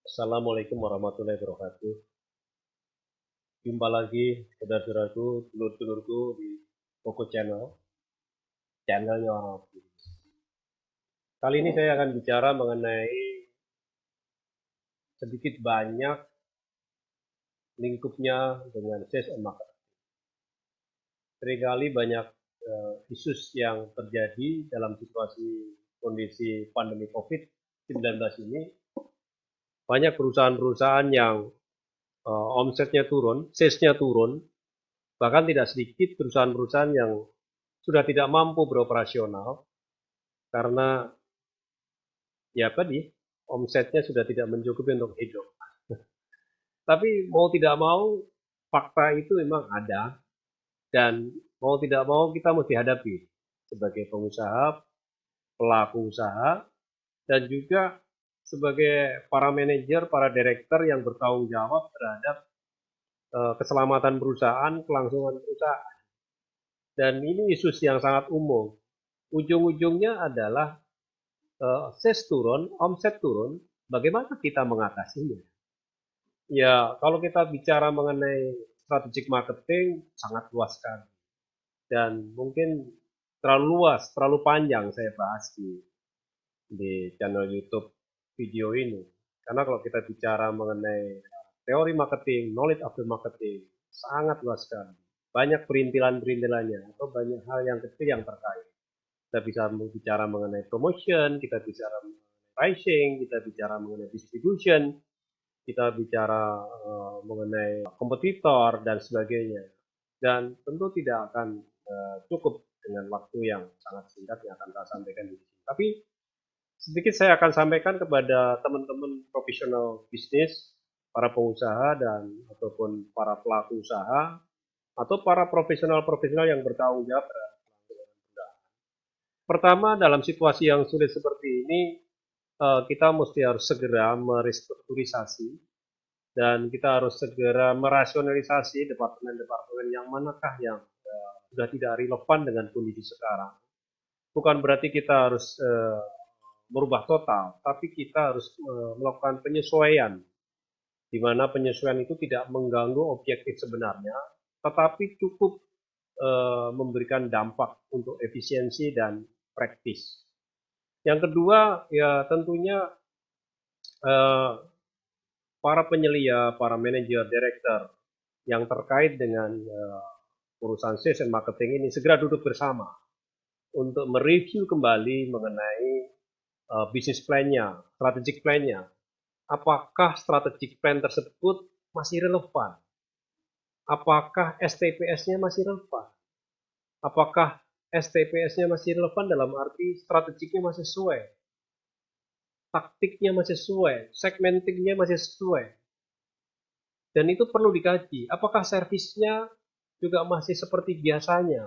Assalamualaikum warahmatullahi wabarakatuh. Jumpa lagi saudara-saudaraku, dulur-dulurku di Koko Channel, channelnya orang optimis. Kali ini saya akan bicara mengenai sedikit banyak lingkupnya dengan sales and marketing. Seringkali banyak isu yang terjadi dalam situasi kondisi pandemi COVID-19 ini. Banyak perusahaan-perusahaan yang omsetnya turun, salesnya turun, bahkan tidak sedikit perusahaan-perusahaan yang sudah tidak mampu beroperasional karena ya tadi omsetnya sudah tidak mencukupi untuk hidup. Tapi mau tidak mau fakta itu memang ada dan mau tidak mau kita mesti hadapi sebagai pengusaha, pelaku usaha dan juga sebagai para manajer, para direktur yang bertanggung jawab terhadap keselamatan perusahaan, kelangsungan perusahaan. Dan ini isu yang sangat umum. Ujung-ujungnya adalah sales turun, omset turun, bagaimana kita mengatasinya? Ya, kalau kita bicara mengenai strategic marketing, sangat luas sekali. Dan mungkin terlalu luas, terlalu panjang saya bahas di channel YouTube video ini. Karena kalau kita bicara mengenai teori marketing, knowledge of the marketing, sangat luas sekali. Banyak perintilan-perintilannya, atau banyak hal yang kecil yang terkait. Kita bisa bicara mengenai promotion, kita bicara mengenai pricing, kita bicara mengenai distribution, kita bicara mengenai kompetitor dan sebagainya. Dan tentu tidak akan cukup dengan waktu yang sangat singkat yang akan saya sampaikan di sini. Tapi sedikit saya akan sampaikan kepada teman-teman profesional bisnis, para pengusaha dan ataupun para pelaku usaha atau para profesional-profesional yang bertanggung jawab. Pertama, dalam situasi yang sulit seperti ini, kita mesti harus segera merestrukturisasi dan kita harus segera merasionalisasi departemen-departemen yang manakah yang sudah tidak relevan dengan kondisi sekarang. Bukan berarti kita harus merubah total, tapi kita harus melakukan penyesuaian, di mana penyesuaian itu tidak mengganggu objektif sebenarnya, tetapi cukup memberikan dampak untuk efisiensi dan praktis. Yang kedua, ya tentunya eh, para penyelia, para manajer, direktur yang terkait dengan urusan sales and marketing ini segera duduk bersama untuk mereview kembali mengenai bisnis plan-nya, strategic plan-nya. Apakah strategic plan tersebut masih relevan? Apakah STPS-nya masih relevan? Apakah STPS-nya masih relevan dalam arti strategiknya masih sesuai, taktiknya masih sesuai, segmentingnya masih sesuai. Dan itu perlu dikaji. Apakah servisnya juga masih seperti biasanya,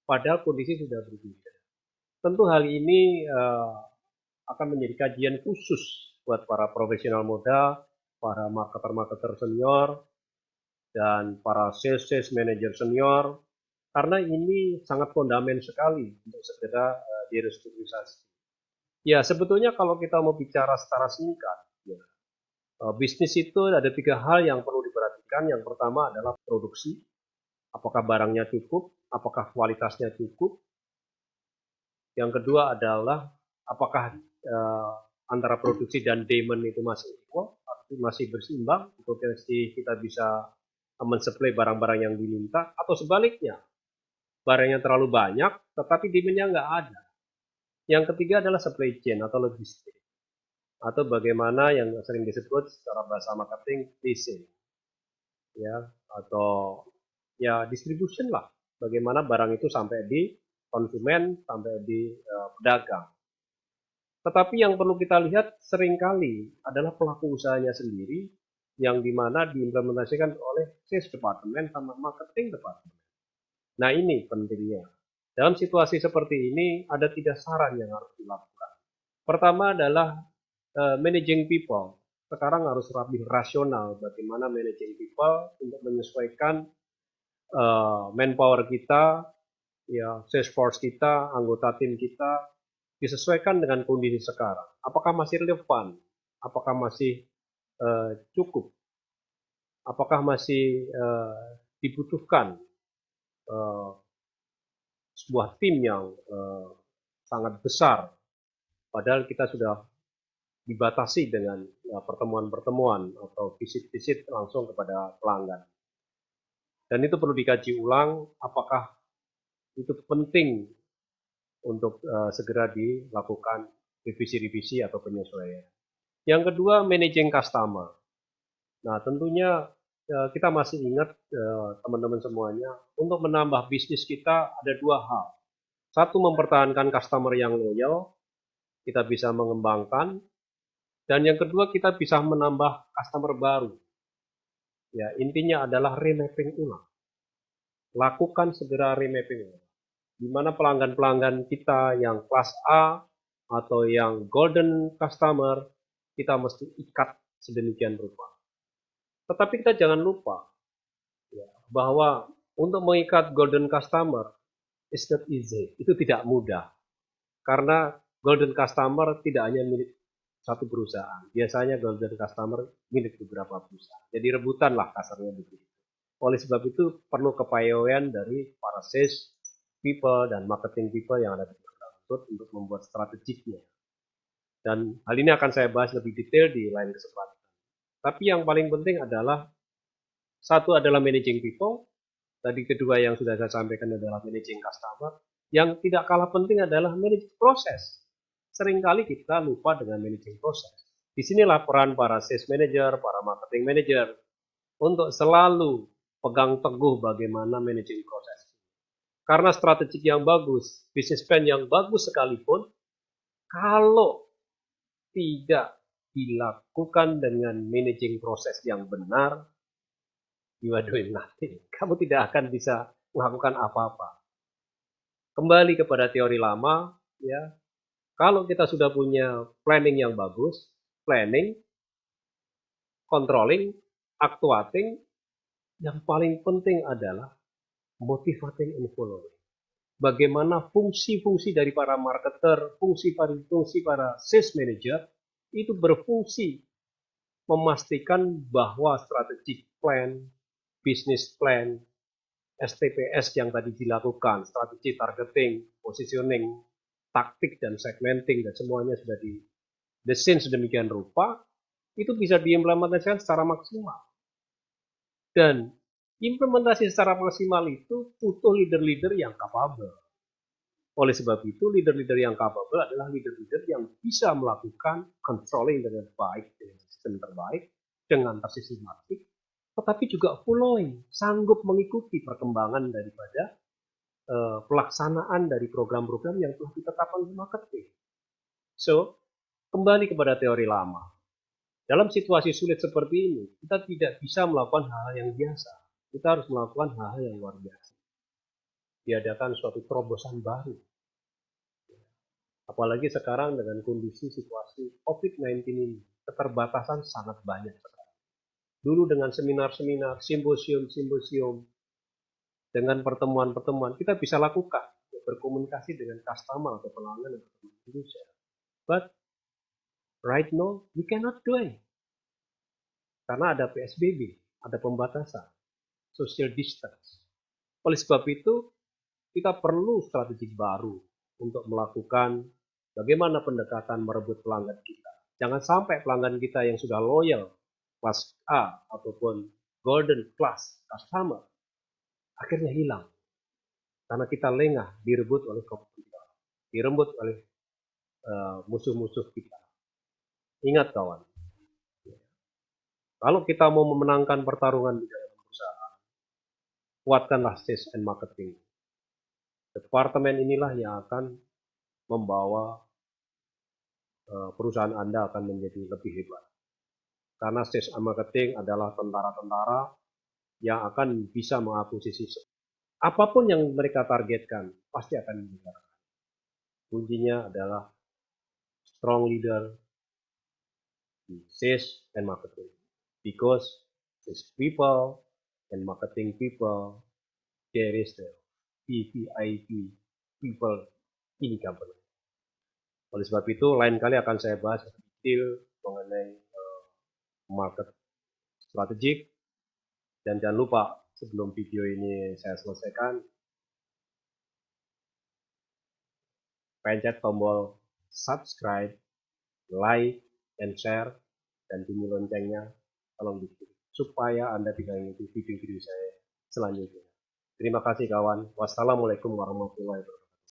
padahal kondisi sudah berbeda. Tentu hal ini akan menjadi kajian khusus buat para profesional muda, para marketer-marketer senior, dan para sales manager senior, karena ini sangat fundamental sekali untuk segera direstrukturisasi. Ya, sebetulnya kalau kita mau bicara secara singkat, ya, bisnis itu ada tiga hal yang perlu diperhatikan. Yang pertama adalah produksi, apakah barangnya cukup, apakah kualitasnya cukup. Yang kedua adalah apakah antara produksi dan demand itu masih equal, masih bersimbang, potensi kita bisa mensuplai barang-barang yang diminta, atau sebaliknya, barang yang terlalu banyak, tetapi demand-nya nggak ada. Yang ketiga adalah supply chain atau logistik, atau bagaimana yang sering disebut secara bahasa marketing leasing, ya, atau ya distribution lah, bagaimana barang itu sampai di konsumen, sampai di pedagang. Tetapi yang perlu kita lihat seringkali adalah pelaku usahanya sendiri yang dimana diimplementasikan oleh sales department sama marketing department. Nah ini pentingnya. Dalam situasi seperti ini ada tiga saran yang harus dilakukan. Pertama adalah managing people. Sekarang harus lebih rasional bagaimana managing people untuk menyesuaikan manpower kita, ya sales force kita, anggota tim kita disesuaikan dengan kondisi sekarang. Apakah masih relevan? Apakah masih cukup? Apakah masih dibutuhkan sebuah tim yang sangat besar, padahal kita sudah dibatasi dengan pertemuan-pertemuan atau visit-visit langsung kepada pelanggan. Dan itu perlu dikaji ulang, apakah itu penting untuk segera dilakukan revisi-revisi atau penyesuaian. Yang kedua, managing customer. Nah, tentunya kita masih ingat teman-teman semuanya, untuk menambah bisnis kita ada dua hal. Satu, mempertahankan customer yang loyal, kita bisa mengembangkan. Dan yang kedua, kita bisa menambah customer baru. Ya, intinya adalah remapping ulang. Lakukan segera remapping ulang. Di mana pelanggan-pelanggan kita yang kelas A atau yang golden customer, kita mesti ikat sedemikian rupa. Tetapi kita jangan lupa ya, bahwa untuk mengikat golden customer is not easy. Itu tidak mudah. Karena golden customer tidak hanya milik satu perusahaan. Biasanya golden customer milik beberapa perusahaan. Jadi rebutan lah kasarnya begitu. Oleh sebab itu perlu kepayoan dari para sales people dan marketing people yang ada di Microsoft untuk membuat strateginya. Dan hal ini akan saya bahas lebih detail di lain kesempatan. Tapi yang paling penting adalah satu adalah managing people, tadi kedua yang sudah saya sampaikan adalah managing customer, yang tidak kalah penting adalah managing proses. Seringkali kita lupa dengan managing proses. Disinilah peran para sales manager, para marketing manager, untuk selalu pegang teguh bagaimana managing proses. Karena strategik yang bagus, business plan yang bagus sekalipun, kalau tidak dilakukan dengan managing proses yang benar, you are doing nothing. Kamu tidak akan bisa melakukan apa-apa. Kembali kepada teori lama, ya. Kalau kita sudah punya planning yang bagus, planning, controlling, actuating, yang paling penting adalah motivating and following. Bagaimana fungsi-fungsi dari para marketer, fungsi para sales manager itu berfungsi memastikan bahwa strategic plan, business plan, STPS yang tadi dilakukan, strategi targeting, positioning, taktik dan segmenting dan semuanya sudah didesain sedemikian rupa, itu bisa diimplementasikan secara maksimal. Dan implementasi secara maksimal itu butuh leader-leader yang capable. Oleh sebab itu, leader-leader yang capable adalah leader-leader yang bisa melakukan controlling dengan baik, dengan sistem terbaik, dengan tersistematik, tetapi juga following, sanggup mengikuti perkembangan daripada pelaksanaan dari program-program yang telah ditetapkan di marketing. So, kembali kepada teori lama. Dalam situasi sulit seperti ini, kita tidak bisa melakukan hal-hal yang biasa. Kita harus melakukan hal-hal yang luar biasa. Diadakan suatu terobosan baru. Apalagi sekarang dengan kondisi situasi COVID-19 ini, keterbatasan sangat banyak sekali. Dulu dengan seminar-seminar, simposium-simposium, dengan pertemuan-pertemuan, kita bisa lakukan berkomunikasi dengan customer atau pelanggan atau Indonesia. But right now, we cannot do it. Karena ada PSBB, ada pembatasan, social distance. Oleh sebab itu, kita perlu strategi baru untuk melakukan bagaimana pendekatan merebut pelanggan kita. Jangan sampai pelanggan kita yang sudah loyal, kelas A ataupun golden class customer, akhirnya hilang. Karena kita lengah direbut oleh kompetitor, direbut oleh musuh-musuh kita. Ingat kawan, kalau kita mau memenangkan pertarungan di dalam perusahaan, kuatkanlah sales and marketing. Departemen inilah yang akan membawa perusahaan Anda akan menjadi lebih hebat. Karena sales and marketing adalah tentara-tentara yang akan bisa mengakuisisi apapun yang mereka targetkan, pasti akan meninggalkan. Kuncinya adalah strong leader in sales and marketing. Because sales people and marketing people, there is the VVIP people in company. Oleh sebab itu, lain kali akan saya bahas detail mengenai market strategik. Dan jangan lupa sebelum video ini saya selesaikan, pencet tombol subscribe, like, and share, dan bunyi loncengnya tolong diklik supaya Anda tidak mengikuti video-video saya selanjutnya. Terima kasih kawan. Wassalamualaikum warahmatullahi wabarakatuh.